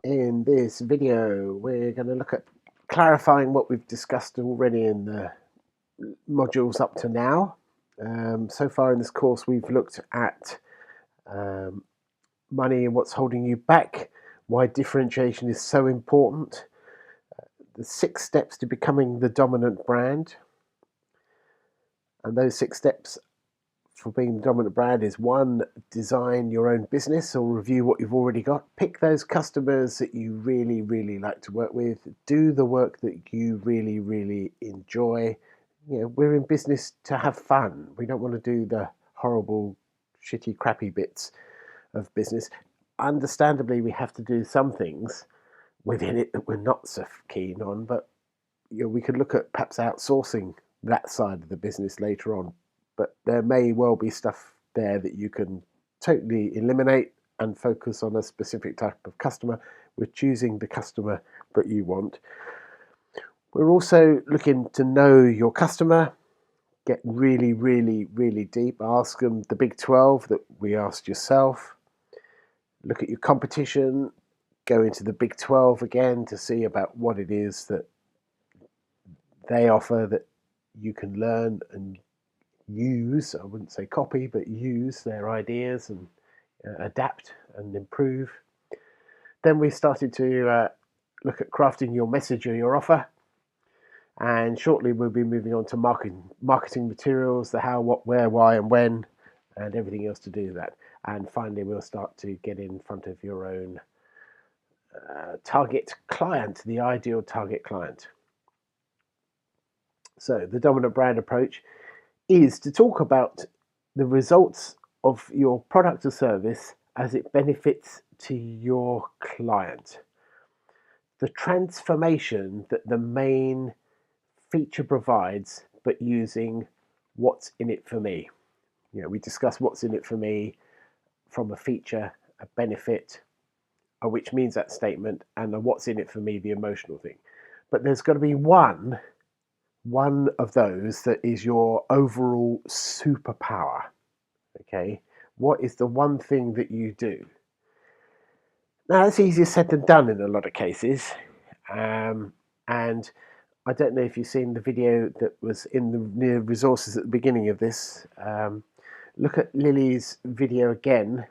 In this video, we're going to look at clarifying what we've discussed already in the modules up to now. So far in this course, we've looked at money and what's holding you back, why differentiation is so important, the 6 steps to becoming the dominant brand. And those 6 steps for being the dominant brand is 1, design your own business or review what you've already got. Pick those customers that you really like to work with. Do the work that you really enjoy. We're in business to have fun. We don't want to do the horrible, shitty, crappy bits of business. Understandably, we have to do some things within it that we're not so keen on, but we could look at perhaps outsourcing that side of the business later on. But there may well be stuff there that you can totally eliminate and focus on a specific type of customer. We're choosing the customer that you want. We're also looking to know your customer, get really deep, ask them the big 12 that we asked yourself, look at your competition, go into the big 12 again to see about what it is that they offer that you can learn and use. I wouldn't say copy, but use their ideas and adapt and improve. Then we started to look at crafting your message or your offer, and shortly we'll be moving on to marketing materials, the how, what, where, why and when, and everything else to do with that. And finally we'll start to get in front of your own target client, the ideal target client. So the dominant brand approach is to talk about the results of your product or service as it benefits to your client. The transformation that the main feature provides, but using what's in it for me. We discuss what's in it for me from a feature, a benefit, which means that statement, and the what's in it for me, the emotional thing. But there's got to be one of those that is your overall superpower. Okay, what is the one thing that you do? Now, that's easier said than done in a lot of cases, and I don't know if you've seen the video that was in the resources at the beginning of this. Look at Lily's video again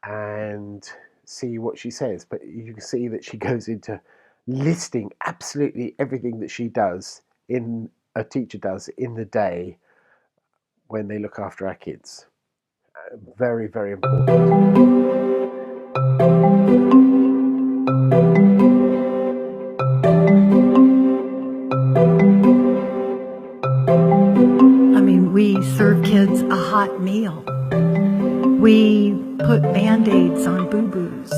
and see what she says, but you can see that she goes into listing absolutely everything that she does, a teacher does in the day when they look after our kids. Very important. We serve kids a hot meal. We put Band-Aids on boo-boos.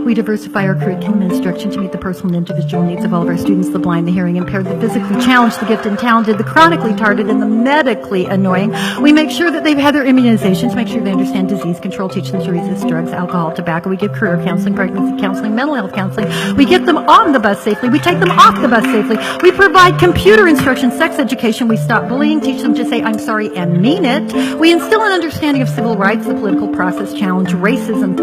We diversify our curriculum and instruction to meet the personal and individual needs of all of our students, the blind, the hearing impaired, the physically challenged, the gifted and talented, the chronically retarded, and the medically annoying. We make sure that they've had their immunizations, make sure they understand disease control, teach them to resist drugs, alcohol, tobacco. We give career counseling, pregnancy counseling, mental health counseling. We get them on the bus safely. We take them off the bus safely. We provide computer instruction, sex education. We stop bullying, teach them to say, I'm sorry, and mean it. We instill an understanding of civil rights, the political process, challenge racism,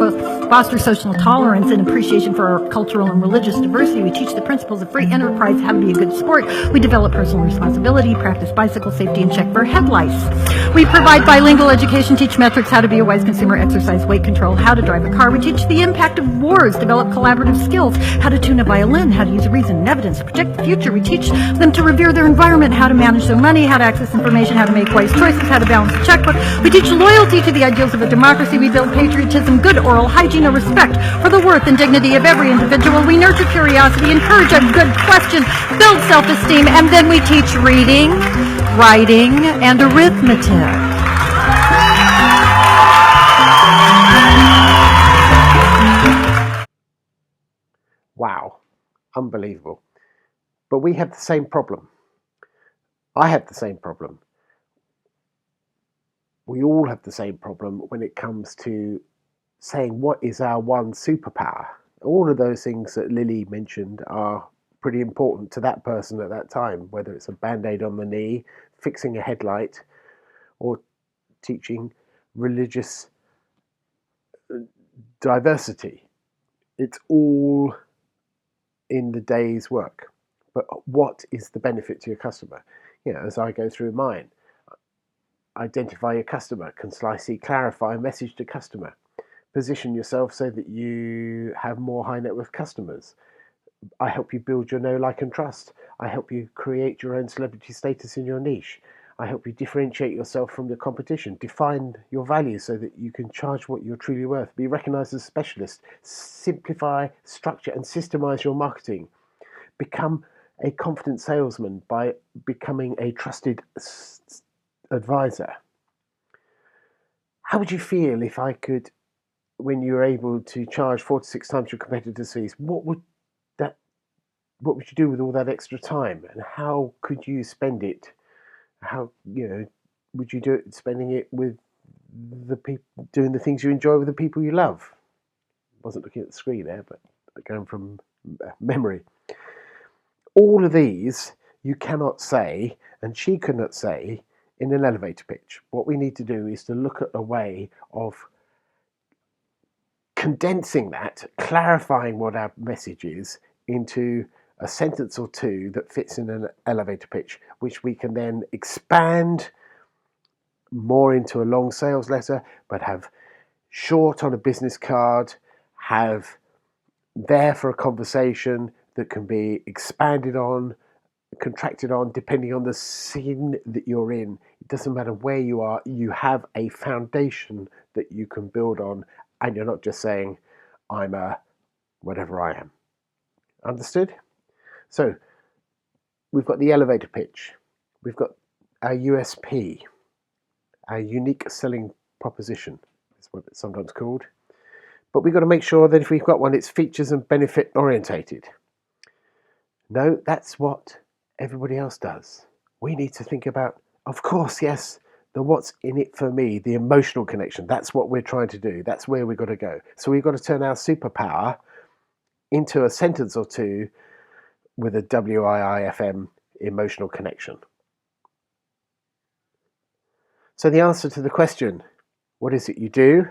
foster social tolerance, and appreciation for our cultural and religious diversity. We teach the principles of free enterprise, how to be a good sport. We develop personal responsibility, practice bicycle safety, and check for head lice. We provide bilingual education, teach metrics, how to be a wise consumer, exercise weight control, how to drive a car. We teach the impact of wars, develop collaborative skills, how to tune a violin, how to use reason and evidence to project the future. We teach them to revere their environment, how to manage their money, how to access information, how to make wise choices, how to balance the checkbook. We teach loyalty to the ideals of a democracy. We build patriotism, good oral hygiene, a respect for the worth and dignity of every individual. We nurture curiosity, encourage a good question, build self-esteem, and then we teach reading, writing, and arithmetic. Wow, unbelievable. But we have the same problem. I have the same problem. We all have the same problem when it comes to saying what is our one superpower. All of those things that Lily mentioned are pretty important to that person at that time, whether it's a Band-Aid on the knee, fixing a headlight, or teaching religious diversity. It's all in the day's work. But what is the benefit to your customer? As I go through mine, identify your customer, concisely clarify a message to customer, position yourself so that you have more high net worth customers. I help you build your know, like, and trust. I help you create your own celebrity status in your niche. I help you differentiate yourself from the competition, define your value so that you can charge what you're truly worth, be recognized as a specialist, simplify, structure, and systemize your marketing. Become a confident salesman by becoming a trusted advisor. How would you feel if I could, when you're able to charge 4 to 6 times your competitors' fees, that what would you do with all that extra time, and how could you spend it? How would you do it? Spending it with the people, doing the things you enjoy with the people you love. Wasn't looking at the screen there, but going from memory. All of these you cannot say, and she could not say, in an elevator pitch. What we need to do is to look at a way of condensing that, clarifying what our message is into a sentence or two that fits in an elevator pitch, which we can then expand more into a long sales letter, but have short on a business card, have there for a conversation that can be expanded on, contracted on, depending on the scene that you're in. It doesn't matter where you are, you have a foundation that you can build on, and you're not just saying, I'm a whatever I am. Understood? So we've got the elevator pitch, we've got our USP, our unique selling proposition, is what it's sometimes called. But we've got to make sure that if we've got one, it's features and benefit orientated. No, that's what everybody else does. We need to think about, of course, yes, the what's in it for me, the emotional connection. That's what we're trying to do. That's where we've got to go. So we've got to turn our superpower into a sentence or two with a WIIFM emotional connection. So the answer to the question, what is it you do,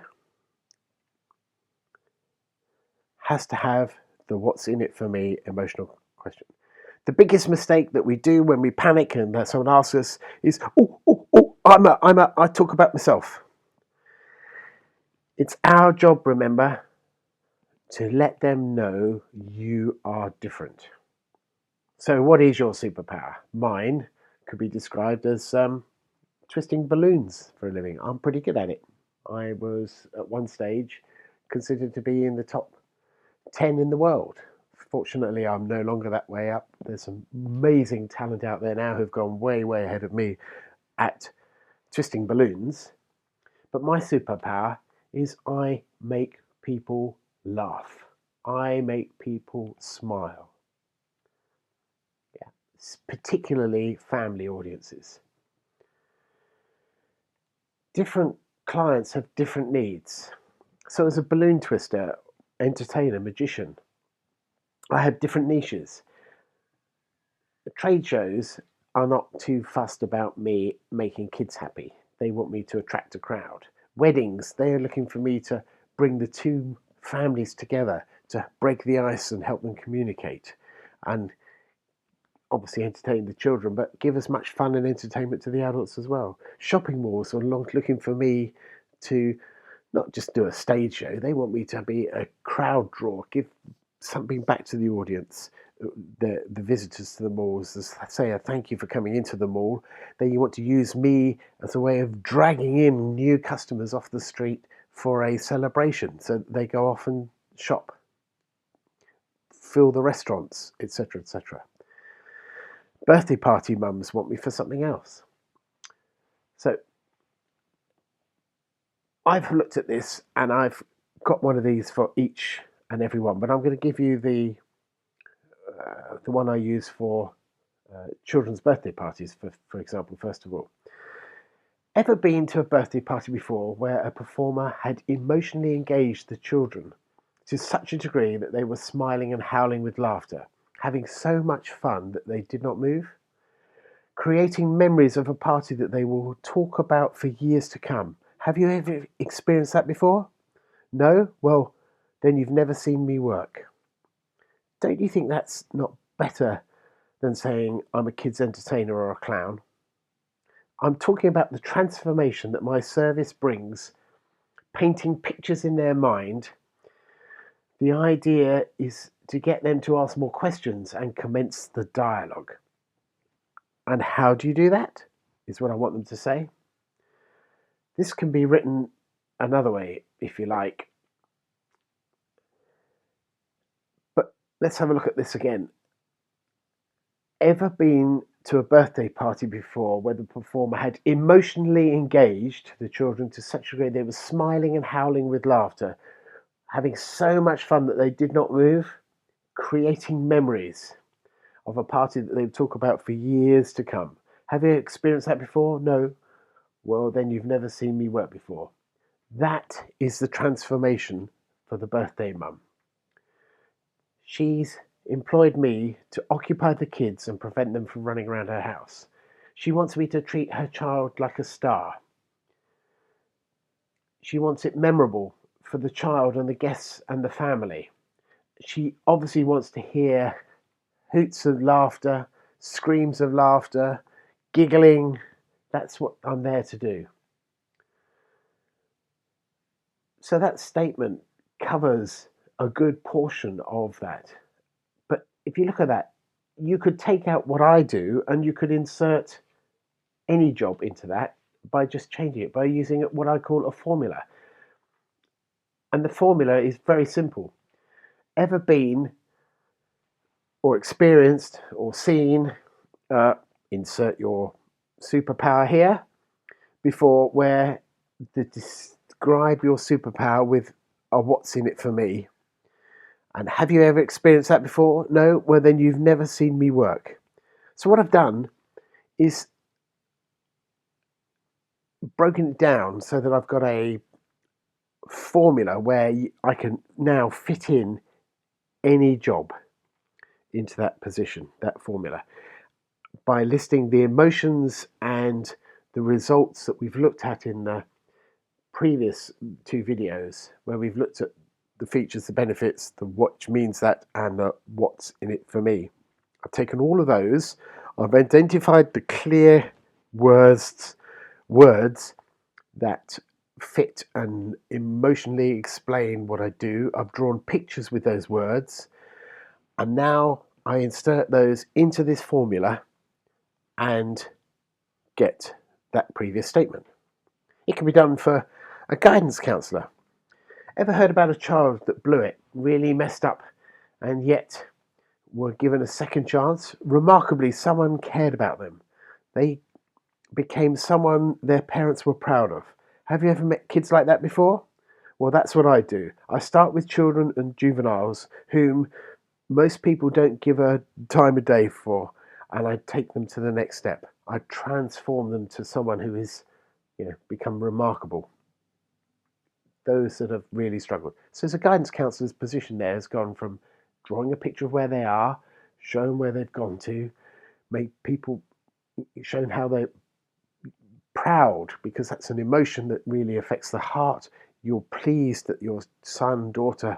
has to have the what's in it for me emotional question. The biggest mistake that we do when we panic and someone asks us is, I talk about myself. It's our job, remember, to let them know you are different. So what is your superpower? Mine could be described as twisting balloons for a living. I'm pretty good at it. I was at one stage considered to be in the top 10 in the world. Fortunately, I'm no longer that way up. There's some amazing talent out there now who've gone way, way ahead of me at twisting balloons. But my superpower is I make people laugh. I make people smile. Yeah, particularly family audiences. Different clients have different needs. So as a balloon twister, entertainer, magician, I have different niches. The trade shows are not too fussed about me making kids happy. They want me to attract a crowd. Weddings, they are looking for me to bring the two families together, to break the ice and help them communicate. And obviously entertain the children, but give as much fun and entertainment to the adults as well. Shopping malls are looking for me to not just do a stage show. They want me to be a crowd draw, give something back to the audience, the visitors to the malls, as say a thank you for coming into the mall. Then you want to use me as a way of dragging in new customers off the street for a celebration, so they go off and shop, fill the restaurants, etc., etc. Birthday party mums want me for something else. So I've looked at this and I've got one of these for each and every one, but I'm going to give you the one I use for children's birthday parties, for example, first of all. Ever been to a birthday party before where a performer had emotionally engaged the children to such a degree that they were smiling and howling with laughter, having so much fun that they did not move? Creating memories of a party that they will talk about for years to come. Have you ever experienced that before? No? Well, then you've never seen me work. Don't you think that's not better than saying I'm a kid's entertainer or a clown? I'm talking about the transformation that my service brings, painting pictures in their mind. The idea is to get them to ask more questions and commence the dialogue. And how do you do that? Is what I want them to say. This can be written another way, if you like. But let's have a look at this again. Ever been to a birthday party before where the performer had emotionally engaged the children to such a degree they were smiling and howling with laughter, having so much fun that they did not move, creating memories of a party that they would talk about for years to come? Have you experienced that before? No? Well, then you've never seen me work before. That is the transformation for the birthday mum. She's employed me to occupy the kids and prevent them from running around her house. She wants me to treat her child like a star. She wants it memorable for the child and the guests and the family. She obviously wants to hear hoots of laughter, screams of laughter, giggling. That's what I'm there to do. So that statement covers a good portion of that. But if you look at that, you could take out what I do and you could insert any job into that by just changing it, by using what I call a formula. And the formula is very simple. Ever been or experienced or seen, insert your superpower here, before, where to describe your superpower with a what's in it for me. And have you ever experienced that before? No? Well, then you've never seen me work. So what I've done is broken it down so that I've got a formula where I can now fit in any job into that position, that formula, by listing the emotions and the results that we've looked at in the previous two videos, where we've looked at the features, the benefits, the what means that, and the what's in it for me. I've taken all of those, I've identified the clear words that fit and emotionally explain what I do. I've drawn pictures with those words, and now I insert those into this formula and get that previous statement. It can be done for a guidance counsellor. Ever heard about a child that blew it, really messed up, and yet were given a second chance? Remarkably, someone cared about them. They became someone their parents were proud of. Have you ever met kids like that before? Well, that's what I do. I start with children and juveniles whom most people don't give a time of day for, and I take them to the next step. I transform them to someone who is, become remarkable. Those that have really struggled. So as a guidance counsellor's position there has gone from drawing a picture of where they are, showing where they've gone to, make people, showing how they're proud, because that's an emotion that really affects the heart. You're pleased that your son, daughter,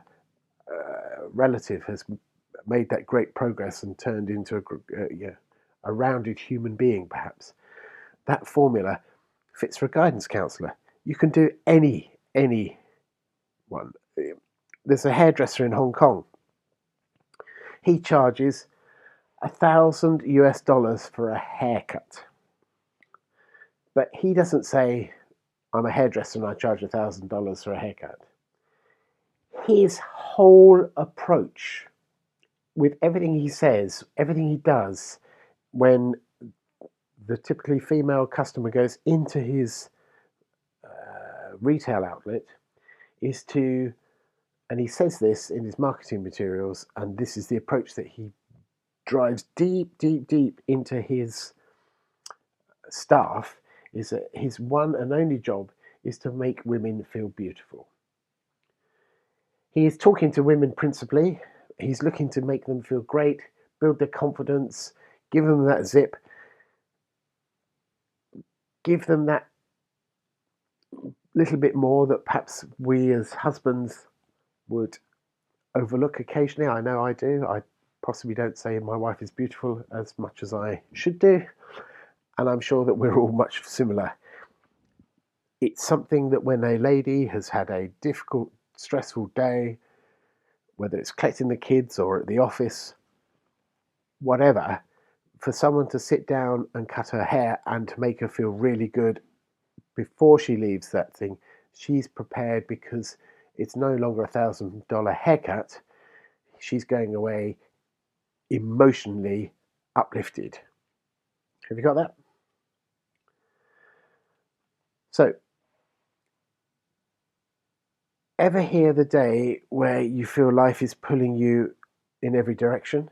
relative has made that great progress and turned into a rounded human being, perhaps. That formula fits for a guidance counsellor. You can do any one. There's a hairdresser in Hong Kong. He charges $1,000 for a haircut. But he doesn't say, I'm a hairdresser and I charge $1,000 for a haircut. His whole approach, with everything he says, everything he does, when the typically female customer goes into his retail outlet, is to, and he says this in his marketing materials, and this is the approach that he drives deep into his staff, is that his one and only job is to make women feel beautiful. He is talking to women principally. He's looking to make them feel great, build their confidence, give them that zip, give them that little bit more that perhaps we as husbands would overlook occasionally. I know I do. I possibly don't say my wife is beautiful as much as I should do, and I'm sure that we're all much similar. It's something that when a lady has had a difficult, stressful day, whether it's collecting the kids or at the office, whatever, for someone to sit down and cut her hair and to make her feel really good before she leaves that thing, she's prepared because it's no longer $1,000 haircut. She's going away emotionally uplifted. Have you got that? So, ever hear the day where you feel life is pulling you in every direction?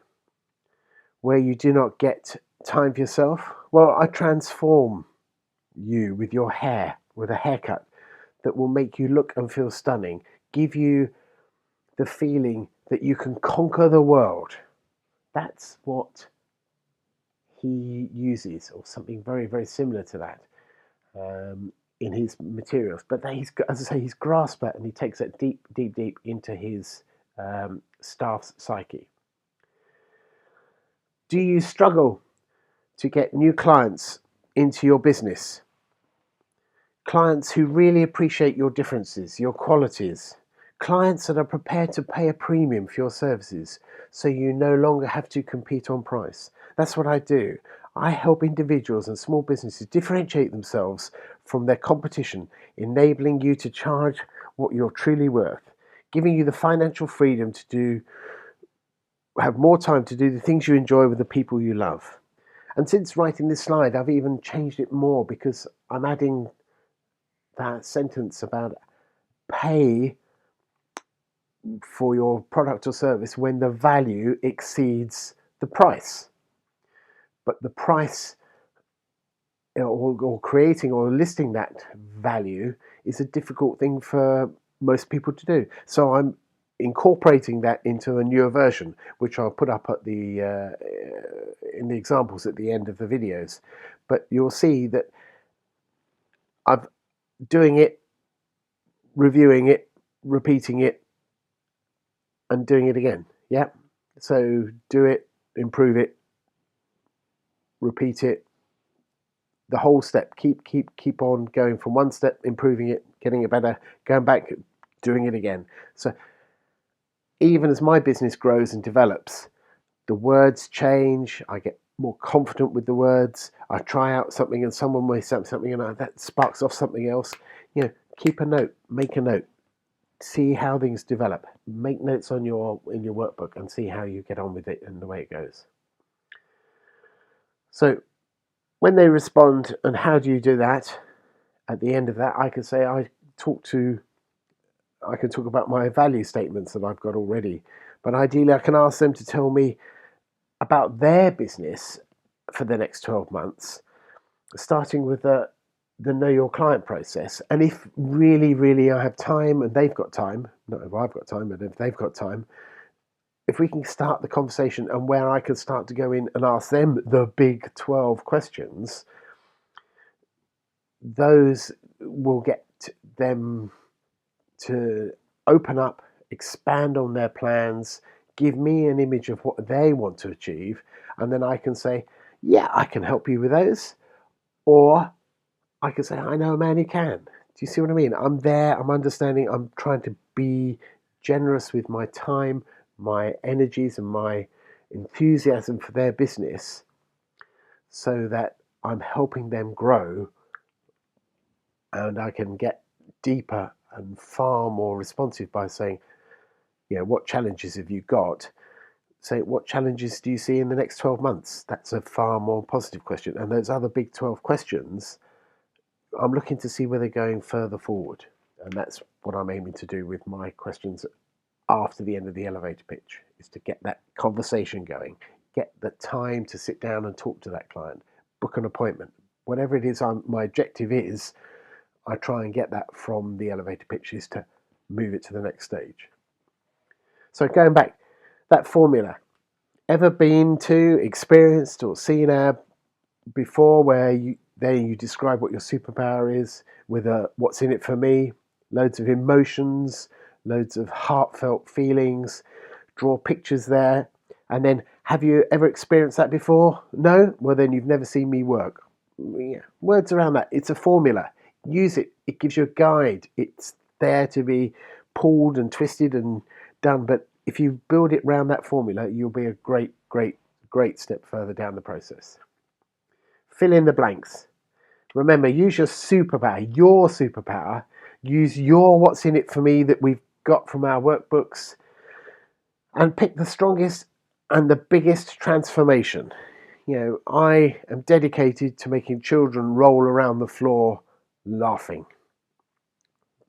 Where you do not get time for yourself? Well, I transform you with your hair, with a haircut that will make you look and feel stunning, give you the feeling that you can conquer the world. That's what he uses, or something very, very similar to that, in his materials. But he's, as I say, he's grasped that and he takes that deep, deep, deep into his staff's psyche. Do you struggle to get new clients into your business? Clients who really appreciate your differences, your qualities. Clients that are prepared to pay a premium for your services so you no longer have to compete on price. That's what I do. I help individuals and small businesses differentiate themselves from their competition, enabling you to charge what you're truly worth, giving you the financial freedom to have more time to do the things you enjoy with the people you love. And since writing this slide, I've even changed it more because I'm adding that sentence about pay for your product or service when the value exceeds the price. But the price, or creating or listing that value, is a difficult thing for most people to do. So I'm incorporating that into a newer version, which I'll put up at the in the examples at the end of the videos. But you'll see that I'm doing it, reviewing it, repeating it, and doing it again. Yeah. So do it, improve it, repeat it, the whole step. Keep on going from one step, improving it, getting it better, going back, doing it again. So even as my business grows and develops, the words change. I get more confident with the words. I try out something and someone may say something and that sparks off something else. Keep a note, make a note. See how things develop. Make notes in your workbook and see how you get on with it and the way it goes. So when they respond, and how do you do that? At the end of that, I can say I can talk about my value statements that I've got already. But ideally, I can ask them to tell me about their business for the next 12 months, starting with the know your client process. And if really I have time and they've got time, not if I've got time, but if they've got time, if we can start the conversation and where I can start to go in and ask them the big 12 questions, those will get them to open up, expand on their plans, give me an image of what they want to achieve, and then I can say, yeah, I can help you with those. Or I can say, I know a man who can. Do you see what I mean? I'm there, I'm understanding, I'm trying to be generous with my time, my energies, and my enthusiasm for their business so that I'm helping them grow and I can get deeper and far more responsive by saying, what challenges have you got? Say, what challenges do you see in the next 12 months? That's a far more positive question. And those other big 12 questions, I'm looking to see where they're going further forward. And that's what I'm aiming to do with my questions after the end of the elevator pitch, is to get that conversation going, get the time to sit down and talk to that client, book an appointment. Whatever it is my objective is, I try and get that from the elevator pitches to move it to the next stage. So going back, that formula, ever been to, experienced or seen before where you describe what your superpower is with a what's in it for me, loads of emotions, loads of heartfelt feelings, draw pictures there, and then have you ever experienced that before? No? Well, then you've never seen me work. Yeah. Words around that. It's a formula. Use it. It gives you a guide. It's there to be pulled and twisted and done. But if you build it around that formula, you'll be a great step further down the process. Fill in the blanks. Remember, use your superpower. Use your what's in it for me that we've got from our workbooks, and pick the strongest and the biggest transformation. I am dedicated to making children roll around the floor laughing.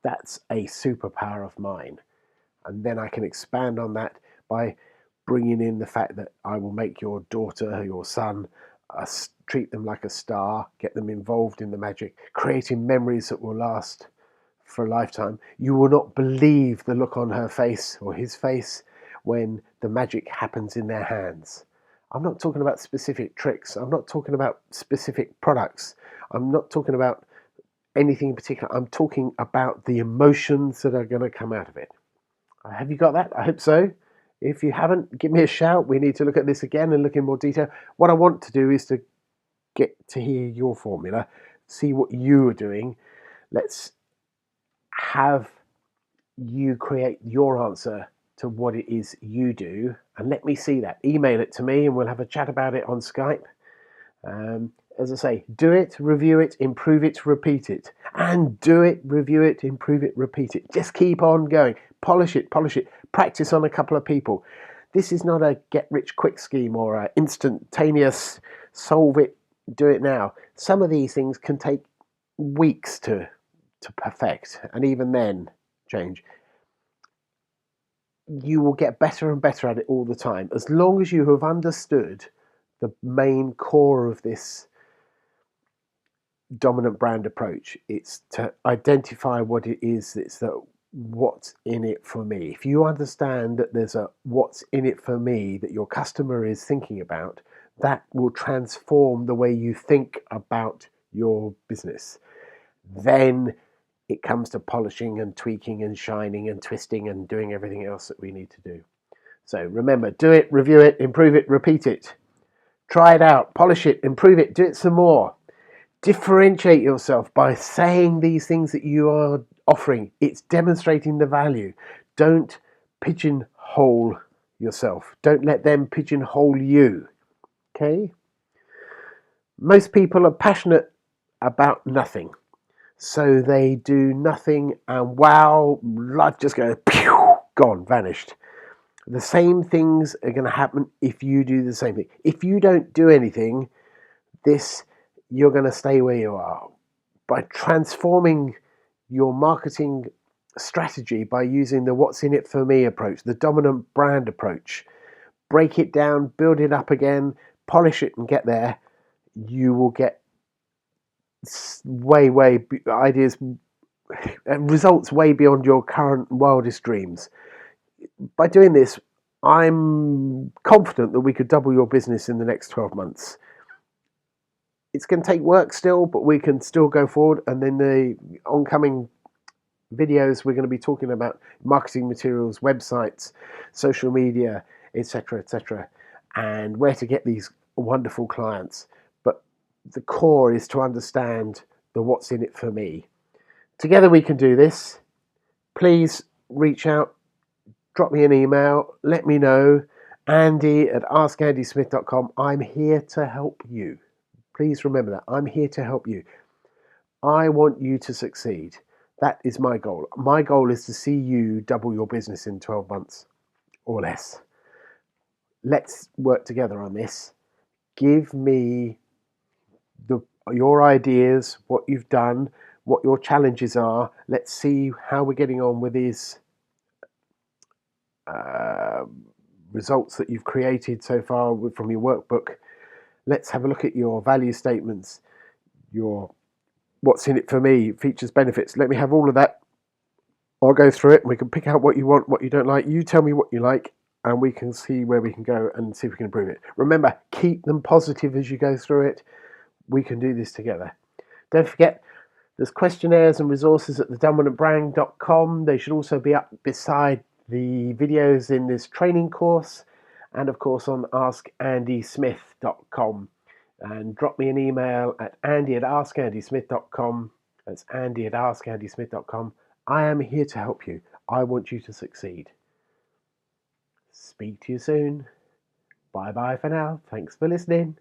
That's a superpower of mine. And then I can expand on that by bringing in the fact that I will make your daughter or your son, treat them like a star, get them involved in the magic, creating memories that will last for a lifetime. You will not believe the look on her face or his face when the magic happens in their hands. I'm not talking about specific tricks. I'm not talking about specific products. I'm not talking about anything in particular. I'm talking about the emotions that are going to come out of it. Have you got that? I hope so. If you haven't, give me a shout. We need to look at this again and look in more detail. What I want to do is to get to hear your formula, see what you are doing. Let's have you create your answer to what it is you do, and let me see that. Email it to me and we'll have a chat about it on Skype. As I say, do it, review it, improve it, repeat it. And do it, review it, improve it, repeat it. Just keep on going. Polish it. Practice on a couple of people. This is not a get-rich-quick scheme or an instantaneous solve it, do it now. Some of these things can take weeks to perfect, and even then change. You will get better and better at it all the time, as long as you have understood the main core of this dominant brand approach. It's to identify what it is. It's that what's in it for me. If you understand that there's a what's in it for me that your customer is thinking about, that will transform the way you think about your business. Then it comes to polishing and tweaking and shining and twisting and doing everything else that we need to do. So remember, do it, review it, improve it, repeat it. Try it out, polish it, improve it, do it some more. Differentiate yourself by saying these things that you are offering. It's demonstrating the value. Don't pigeonhole yourself. Don't let them pigeonhole you. Okay? Most people are passionate about nothing. So they do nothing and wow, life just goes, pew, gone, vanished. The same things are going to happen if you do the same thing. If you don't do anything, you're going to stay where you are. By transforming your marketing strategy by using the what's in it for me approach, the dominant brand approach, break it down, build it up again, polish it and get there, you will get way ideas, results way beyond your current wildest dreams. By doing this, I'm confident that we could double your business in the next 12 months. It's going to take work still, but we can still go forward. And then the oncoming videos, we're going to be talking about marketing materials, websites, social media, etc., and where to get these wonderful clients. But the core is to understand the what's in it for me. Together we can do this. Please reach out, drop me an email, let me know. Andy@askandysmith.com. I'm here to help you. Please remember that. I'm here to help you. I want you to succeed. That is my goal. My goal is to see you double your business in 12 months or less. Let's work together on this. Give me your ideas, what you've done, what your challenges are. Let's see how we're getting on with these results that you've created so far from your workbook. Let's have a look at your value statements, your what's in it for me, features, benefits. Let me have all of that. I'll go through it and we can pick out what you want, what you don't like. You tell me what you like and we can see where we can go and see if we can improve it. Remember, keep them positive as you go through it. We can do this together. Don't forget, There's questionnaires and resources at thedominantbrand.com. They should also be up beside the videos in this training course, and of course on askandysmith.com. And drop me an email at andy@askandysmith.com. That's andy@askandysmith.com. I am here to help you. I want you to succeed. Speak to you soon. Bye bye for now. Thanks for listening.